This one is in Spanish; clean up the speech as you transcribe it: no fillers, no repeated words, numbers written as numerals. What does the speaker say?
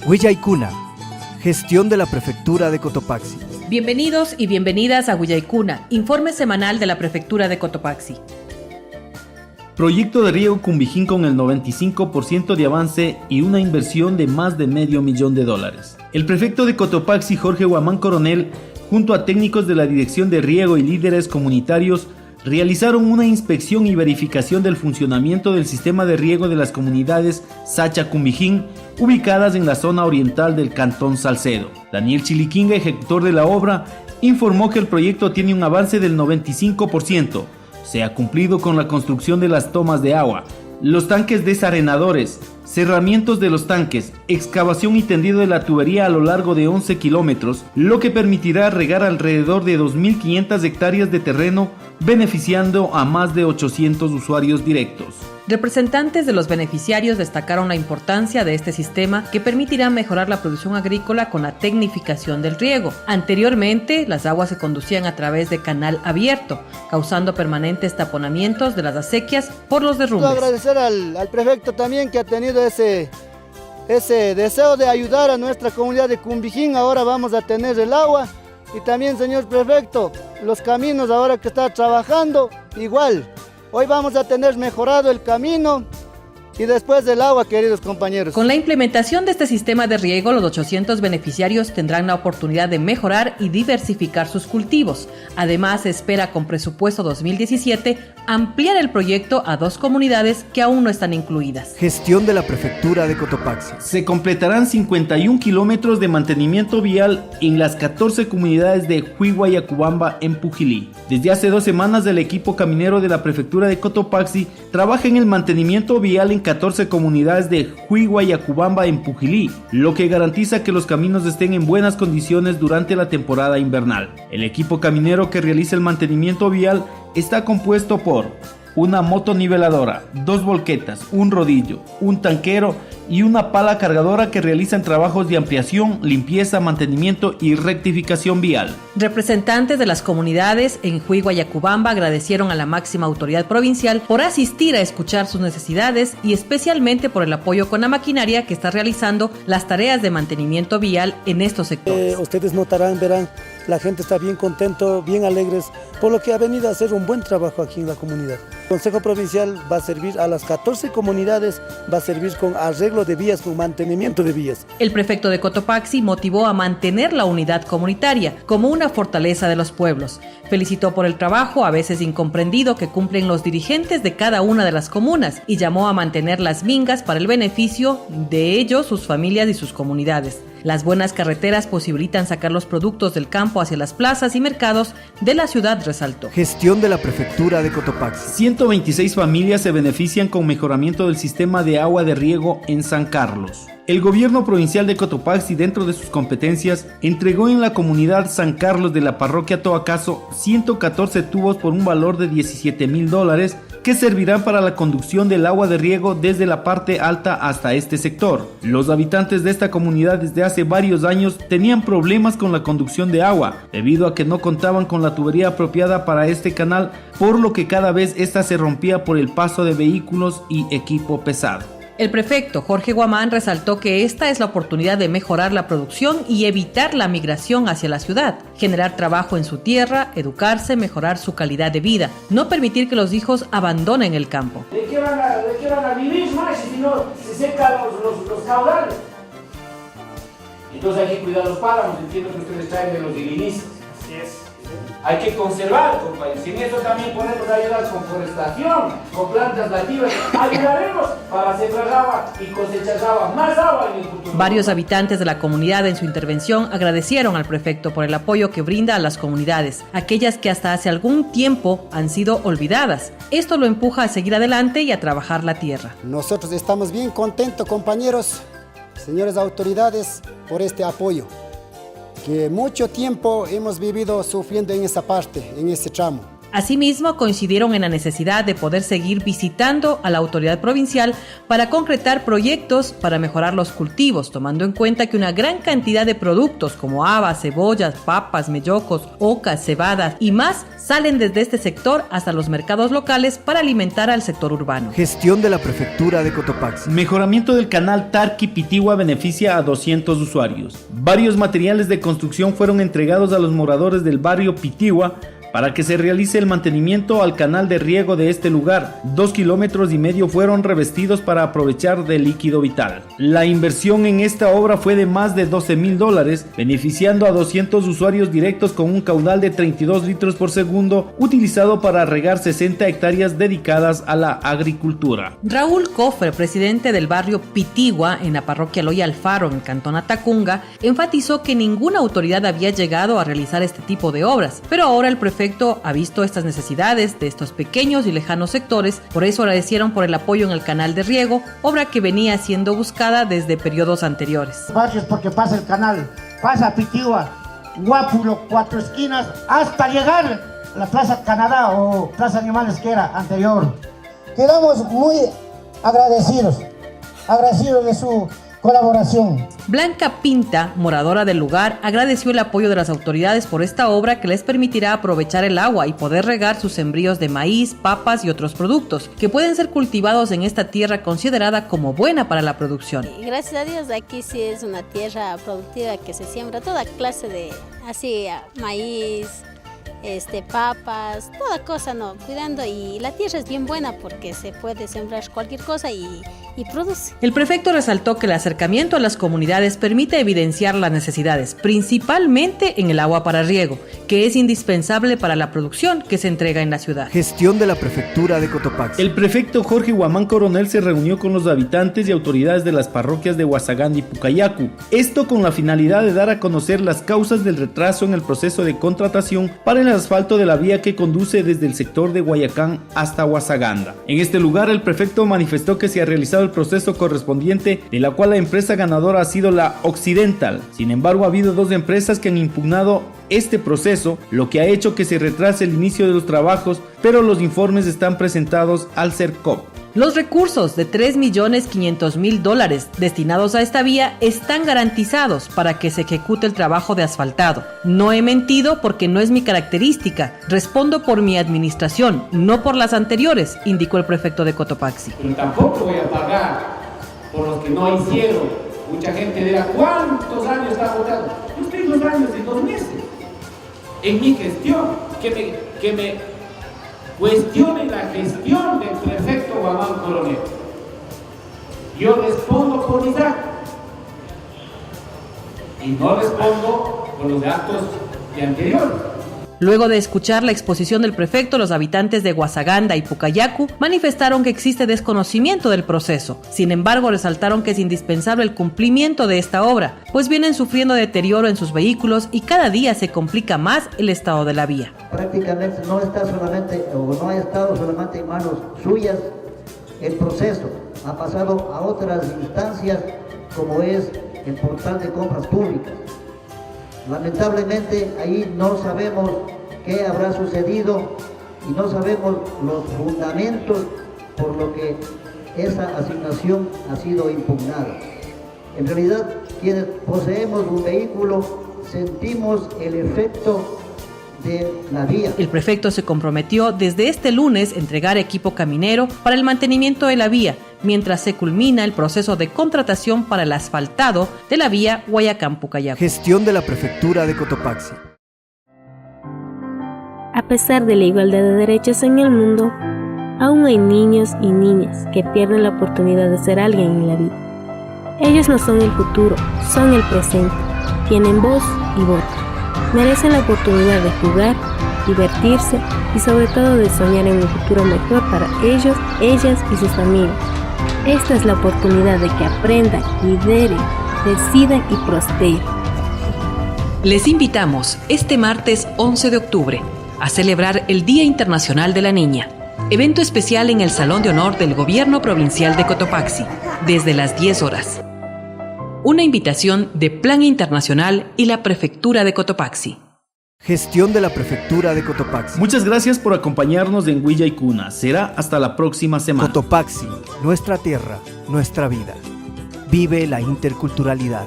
Huillaicuna, gestión de la Prefectura de Cotopaxi. Bienvenidos y bienvenidas a Huillaicuna, informe semanal de la Prefectura de Cotopaxi. Proyecto de riego Cumbijín con el 95% de avance y una inversión de más de $500 000. El prefecto de Cotopaxi, Jorge Guamán Coronel, junto a técnicos de la Dirección de Riego y líderes comunitarios, realizaron una inspección y verificación del funcionamiento del sistema de riego de las comunidades Sacha-Cumbijín, ubicadas en la zona oriental del Cantón Salcedo. Daniel Chiliquinga, ejecutor de la obra, informó que el proyecto tiene un avance del 95%. Se ha cumplido con la construcción de las tomas de agua, los tanques desarenadores, cerramientos de los tanques, excavación y tendido de la tubería a lo largo de 11 kilómetros, lo que permitirá regar alrededor de 2.500 hectáreas de terreno, beneficiando a más de 800 usuarios directos. Representantes de los beneficiarios destacaron la importancia de este sistema que permitirá mejorar la producción agrícola con la tecnificación del riego. Anteriormente, las aguas se conducían a través de canal abierto, causando permanentes taponamientos de las acequias por los derrumbes. Quiero agradecer al prefecto también que ha tenido ese deseo de ayudar a nuestra comunidad de Cumbijín. Ahora vamos a tener el agua. Y también, señor prefecto, los caminos ahora que está trabajando, igual. Hoy vamos a tener mejorado el camino y después del agua, queridos compañeros. Con la implementación de este sistema de riego, los 800 beneficiarios tendrán la oportunidad de mejorar y diversificar sus cultivos. Además, se espera con presupuesto 2017 ampliar el proyecto a 2 comunidades que aún no están incluidas. Gestión de la Prefectura de Cotopaxi. Se completarán 51 kilómetros de mantenimiento vial en las 14 comunidades de Huihuayacubamba en Pujilí. Desde hace 2 semanas, el equipo caminero de la Prefectura de Cotopaxi trabaja en el mantenimiento vial en 14 comunidades de Huihuayacubamba en Pujilí, lo que garantiza que los caminos estén en buenas condiciones durante la temporada invernal. El equipo caminero que realiza el mantenimiento vial está compuesto por una motoniveladora, 2 volquetas, un rodillo, un tanquero y una pala cargadora que realizan trabajos de ampliación, limpieza, mantenimiento y rectificación vial. Representantes de las comunidades en Huihuayacubamba agradecieron a la máxima autoridad provincial por asistir a escuchar sus necesidades y especialmente por el apoyo con la maquinaria que está realizando las tareas de mantenimiento vial en estos sectores. Ustedes notarán, verán, la gente está bien contento, bien alegres, por lo que ha venido a hacer un buen trabajo aquí en la comunidad. El Consejo Provincial va a servir a las 14 comunidades, va a servir con arreglo de vías, con mantenimiento de vías. El prefecto de Cotopaxi motivó a mantener la unidad comunitaria como una fortaleza de los pueblos. Felicitó por el trabajo, a veces incomprendido, que cumplen los dirigentes de cada una de las comunas y llamó a mantener las mingas para el beneficio de ellos, sus familias y sus comunidades. Las buenas carreteras posibilitan sacar los productos del campo hacia las plazas y mercados de la ciudad, resaltó. Gestión de la Prefectura de Cotopaxi. 126 familias se benefician con mejoramiento del sistema de agua de riego en San Carlos. El gobierno provincial de Cotopaxi, dentro de sus competencias, entregó en la comunidad San Carlos de la parroquia Toacaso 114 tubos por un valor de $17,000 que servirán para la conducción del agua de riego desde la parte alta hasta este sector. Los habitantes de esta comunidad desde hace varios años tenían problemas con la conducción de agua, debido a que no contaban con la tubería apropiada para este canal, por lo que cada vez esta se rompía por el paso de vehículos y equipo pesado. El prefecto Jorge Guamán resaltó que esta es la oportunidad de mejorar la producción y evitar la migración hacia la ciudad, generar trabajo en su tierra, educarse, mejorar su calidad de vida, no permitir que los hijos abandonen el campo. ¿De qué van a vivir más si no se secan los caudales? Entonces hay que cuidar los páramos, entiendo que ustedes traen de los dilinistas. Así es. Hay que conservar, compañeros. En eso también podemos ayudar con forestación, con plantas nativas. Ayudaremos para sembrar agua y cosechar agua, más agua en el futuro. Varios habitantes de la comunidad en su intervención agradecieron al prefecto por el apoyo que brinda a las comunidades, aquellas que hasta hace algún tiempo han sido olvidadas. Esto lo empuja a seguir adelante y a trabajar la tierra. Nosotros estamos bien contentos, compañeros, señores autoridades, por este apoyo, que mucho tiempo hemos vivido sufriendo en esa parte, en ese tramo. Asimismo, coincidieron en la necesidad de poder seguir visitando a la autoridad provincial para concretar proyectos para mejorar los cultivos, tomando en cuenta que una gran cantidad de productos como habas, cebollas, papas, mellocos, ocas, cebadas y más salen desde este sector hasta los mercados locales para alimentar al sector urbano. Gestión de la Prefectura de Cotopaxi. Mejoramiento del canal Tarqui-Pitigua beneficia a 200 usuarios. Varios materiales de construcción fueron entregados a los moradores del barrio Pitigua para que se realice el mantenimiento al canal de riego de este lugar. 2,5 kilómetros fueron revestidos para aprovechar del líquido vital. La inversión en esta obra fue de más de $12,000, beneficiando a 200 usuarios directos con un caudal de 32 litros por segundo, utilizado para regar 60 hectáreas dedicadas a la agricultura. Raúl Cofre, presidente del barrio Pitigua, en la parroquia Loya Alfaro, en el cantón Atacunga, enfatizó que ninguna autoridad había llegado a realizar este tipo de obras, pero ahora el prefecto ha visto estas necesidades de estos pequeños y lejanos sectores, por eso agradecieron por el apoyo en el canal de riego, obra que venía siendo buscada desde periodos anteriores. Barrios porque pasa el canal, pasa Pitigua, Guápulo, Cuatro Esquinas, hasta llegar a la Plaza Canadá o Plaza Animales que era anterior. Quedamos muy agradecidos de su colaboración. Blanca Pinta, moradora del lugar, agradeció el apoyo de las autoridades por esta obra que les permitirá aprovechar el agua y poder regar sus sembríos de maíz, papas y otros productos que pueden ser cultivados en esta tierra considerada como buena para la producción. Gracias a Dios aquí sí es una tierra productiva que se siembra toda clase de maíz, papas, toda cosa, cuidando, y la tierra es bien buena porque se puede sembrar cualquier cosa y produce. El prefecto resaltó que el acercamiento a las comunidades permite evidenciar las necesidades, principalmente en el agua para riego, que es indispensable para la producción que se entrega en la ciudad. Gestión de la Prefectura de Cotopaxi. El prefecto Jorge Guamán Coronel se reunió con los habitantes y autoridades de las parroquias de Huasaganda y Pucayacu, esto con la finalidad de dar a conocer las causas del retraso en el proceso de contratación para el asfalto de la vía que conduce desde el sector de Guayacán hasta Huasaganda. En este lugar, el prefecto manifestó que se ha realizado el proceso correspondiente, de la cual la empresa ganadora ha sido la Occidental. Sin embargo, ha habido 2 empresas que han impugnado este proceso, lo que ha hecho que se retrase el inicio de los trabajos, pero los informes están presentados al CERCOP. Los recursos de $3.500.000 destinados a esta vía están garantizados para que se ejecute el trabajo de asfaltado. No he mentido porque no es mi característica. Respondo por mi administración, no por las anteriores, indicó el prefecto de Cotopaxi. Pero tampoco voy a pagar por los que no hicieron. Mucha gente dirá, ¿cuántos años está votando? Yo estoy 2 años y 2 meses en mi gestión. Que me cuestionen la gestión del prefecto Guamán Coronel. Yo respondo por mis actos y no respondo por los actos de anteriores. Luego de escuchar la exposición del prefecto, los habitantes de Huasaganda y Pucayacu manifestaron que existe desconocimiento del proceso. Sin embargo, resaltaron que es indispensable el cumplimiento de esta obra, pues vienen sufriendo deterioro en sus vehículos y cada día se complica más el estado de la vía. Prácticamente no ha estado solamente en manos suyas el proceso, ha pasado a otras instancias como es el portal de compras públicas. Lamentablemente ahí no sabemos qué habrá sucedido y no sabemos los fundamentos por lo que esa asignación ha sido impugnada. En realidad, quienes poseemos un vehículo sentimos el efecto de la vía. El prefecto se comprometió desde este lunes a entregar equipo caminero para el mantenimiento de la vía, mientras se culmina el proceso de contratación para el asfaltado de la vía Guayacán-Pucayacu. Gestión de la Prefectura de Cotopaxi. A pesar de la igualdad de derechos en el mundo, aún hay niños y niñas que pierden la oportunidad de ser alguien en la vida. Ellos no son el futuro, son el presente. Tienen voz y voto. Merecen la oportunidad de jugar, divertirse y sobre todo de soñar en un futuro mejor para ellos, ellas y sus familias. Esta es la oportunidad de que aprendan, lideren, decidan y prosperen. Les invitamos este martes 11 de octubre a celebrar el Día Internacional de la Niña. Evento especial en el Salón de Honor del Gobierno Provincial de Cotopaxi, desde las 10 horas. Una invitación de Plan Internacional y la Prefectura de Cotopaxi. Gestión de la Prefectura de Cotopaxi. Muchas gracias por acompañarnos en Huilla y Cuna. Será hasta la próxima semana. Cotopaxi, nuestra tierra, nuestra vida. Vive la interculturalidad.